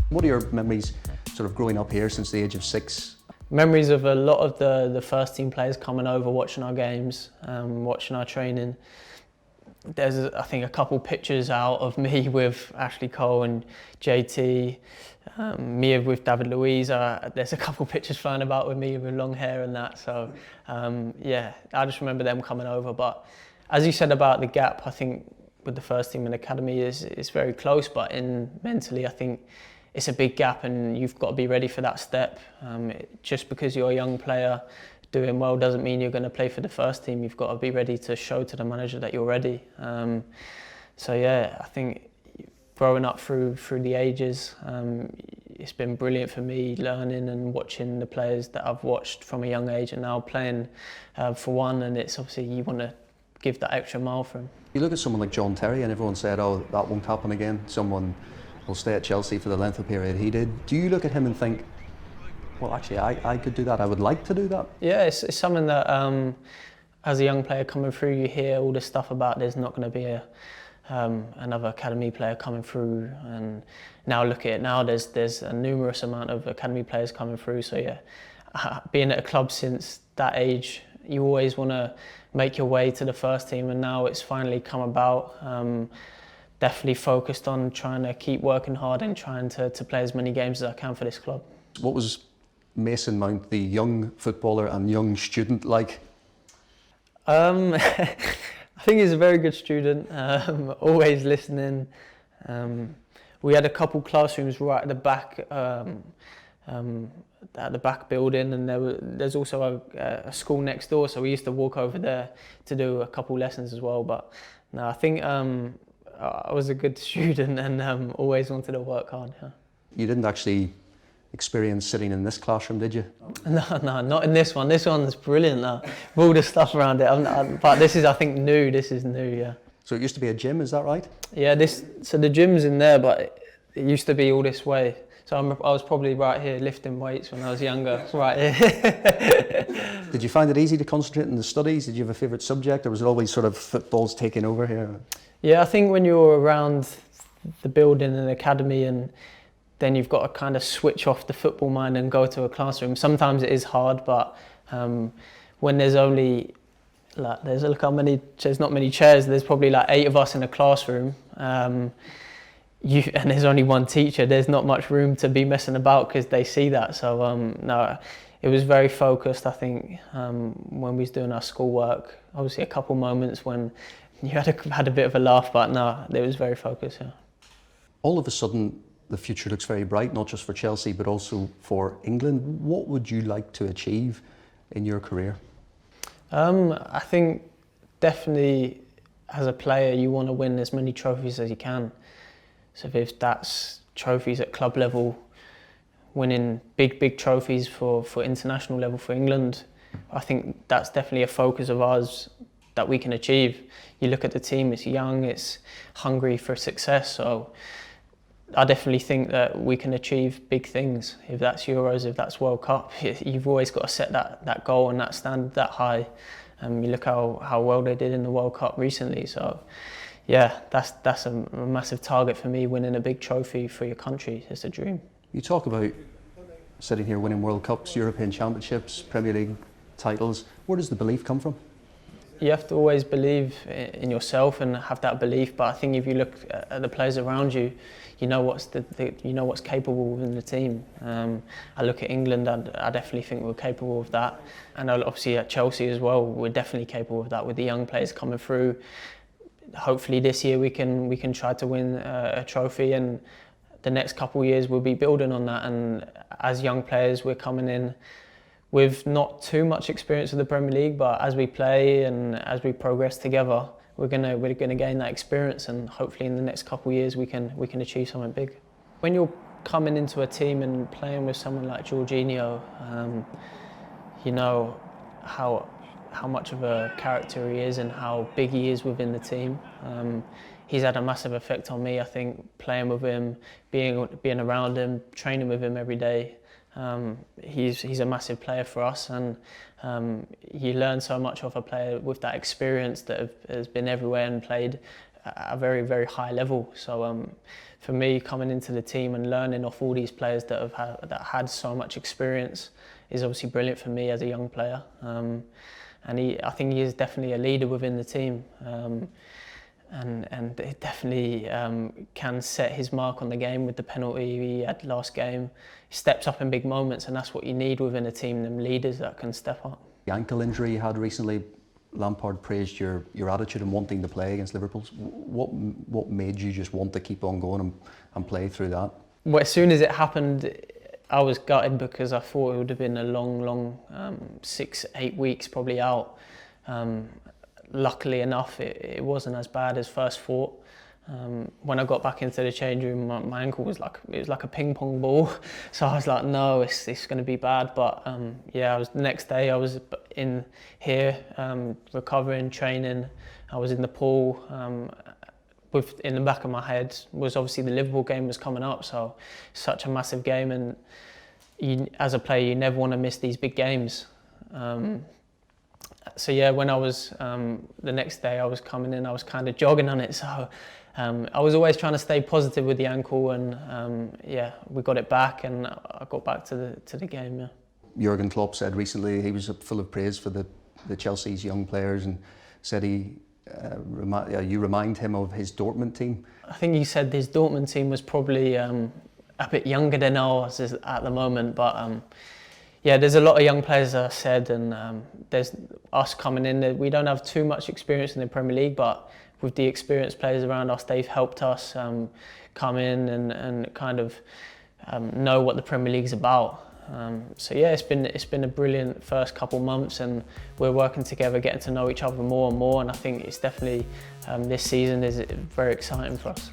What are your memories sort of growing up here since the age of 6? Memories of a lot of the first team players coming over, watching our games, watching our training. There's, I think, a couple pictures out of me with Ashley Cole and JT, me with David Luiz. There's a couple pictures flying about with me with long hair and that. So, yeah, I just remember them coming over. But as you said about the gap, I think with the first team and academy is very close. But mentally, I think it's a big gap, and you've got to be ready for that step. Just because you're a young player doing well doesn't mean you're going to play for the first team. You've got to be ready to show to the manager that you're ready. So yeah, I think growing up through the ages, it's been brilliant for me learning and watching the players that I've watched from a young age and now playing for one, and it's obviously you want to give that extra mile for him. You look at someone like John Terry and everyone said, oh, that won't happen again. Someone will stay at Chelsea for the length of period he did. Do you look at him and think, well, actually, I could do that. I would like to do that? Yeah, it's something that as a young player coming through, you hear all this stuff about there's not going to be another academy player coming through. And now look at it now, there's a numerous amount of academy players coming through. So yeah, being at a club since that age, you always want to make your way to the first team, and now it's finally come about. Definitely focused on trying to keep working hard and trying to play as many games as I can for this club. What was Mason Mount, the young footballer and young student, like? I think he's a very good student, always listening. We had a couple classrooms right at the back, building, and there's also a school next door, so we used to walk over there to do a couple lessons as well. But no, I think I was a good student and always wanted to work hard. Yeah. You didn't actually experience sitting in this classroom, did you? No, not in this one. This one's brilliant now, with all the stuff around it. But this is, I think, new. This is new, yeah. So it used to be a gym, is that right? Yeah, so the gym's in there, but it used to be all this way. So I was probably right here lifting weights when I was younger, right here. Did you find it easy to concentrate in the studies? Did you have a favourite subject, or was it always sort of footballs taking over here? Yeah, I think when you're around the building and academy, and then you've got to kind of switch off the football mind and go to a classroom. Sometimes it is hard, but when there's only there's not many chairs. There's probably like 8 of us in a classroom. And there's only one teacher. There's not much room to be messing about because they see that. So no, it was very focused. I think when we was doing our schoolwork, obviously a couple moments when you had a bit of a laugh, but no, it was very focused. Yeah. All of a sudden, the future looks very bright, not just for Chelsea, but also for England. What would you like to achieve in your career? I think definitely as a player, you want to win as many trophies as you can. So if that's trophies at club level, winning big trophies for international level for England, I think that's definitely a focus of ours that we can achieve. You look at the team, it's young, it's hungry for success. So I definitely think that we can achieve big things. If that's Euros, if that's World Cup, you've always got to set that goal and that standard that high. You look how well they did in the World Cup recently. So yeah, that's a massive target for me, winning a big trophy for your country. It's a dream. You talk about sitting here winning World Cups, European Championships, Premier League titles. Where does the belief come from? You have to always believe in yourself and have that belief. But I think if you look at the players around you, you know what's capable within the team. I look at England, I definitely think we're capable of that. And obviously at Chelsea as well, we're definitely capable of that with the young players coming through. Hopefully this year we can try to win a trophy, and the next couple of years we'll be building on that. And as young players, we're coming in with not too much experience of the Premier League, but as we play and as we progress together, we're gonna gain that experience, and hopefully in the next couple of years we can achieve something big. When you're coming into a team and playing with someone like Jorginho, you know how much of a character he is and how big he is within the team. He's had a massive effect on me. I think playing with him, being around him, training with him every day. He's a massive player for us, and you learn so much off a player with that experience that has been everywhere and played at a very, very high level. So for me, coming into the team and learning off all these players that had so much experience is obviously brilliant for me as a young player. And I think he is definitely a leader within the team. And it definitely can set his mark on the game with the penalty he had last game. He steps up in big moments, and that's what you need within a team, them leaders that can step up. The ankle injury you had recently, Lampard praised your attitude and wanting to play against Liverpool. What made you just want to keep on going and play through that? Well, as soon as it happened, I was gutted because I thought it would have been a long 6-8 weeks probably out. Luckily enough, it wasn't as bad as first thought. When I got back into the change room, my ankle was like a ping pong ball. So I was like, no, it's going to be bad. But yeah, the next day I was in here recovering, training. I was in the pool. In the back of my head was obviously the Liverpool game was coming up. So such a massive game, and as a player, you never want to miss these big games. So yeah, when I was the next day I was coming in, I was kind of jogging on it. So I was always trying to stay positive with the ankle, and yeah, we got it back, and I got back to the game. Yeah. Jurgen Klopp said recently he was full of praise for the Chelsea's young players, and said you remind him of his Dortmund team. I think he said his Dortmund team was probably a bit younger than ours at the moment, but. Yeah, there's a lot of young players, as I said, and there's us coming in. We don't have too much experience in the Premier League, but with the experienced players around us, they've helped us come in and kind of know what the Premier League's about. So yeah, it's been a brilliant first couple months, and we're working together, getting to know each other more and more. And I think it's definitely this season is very exciting for us.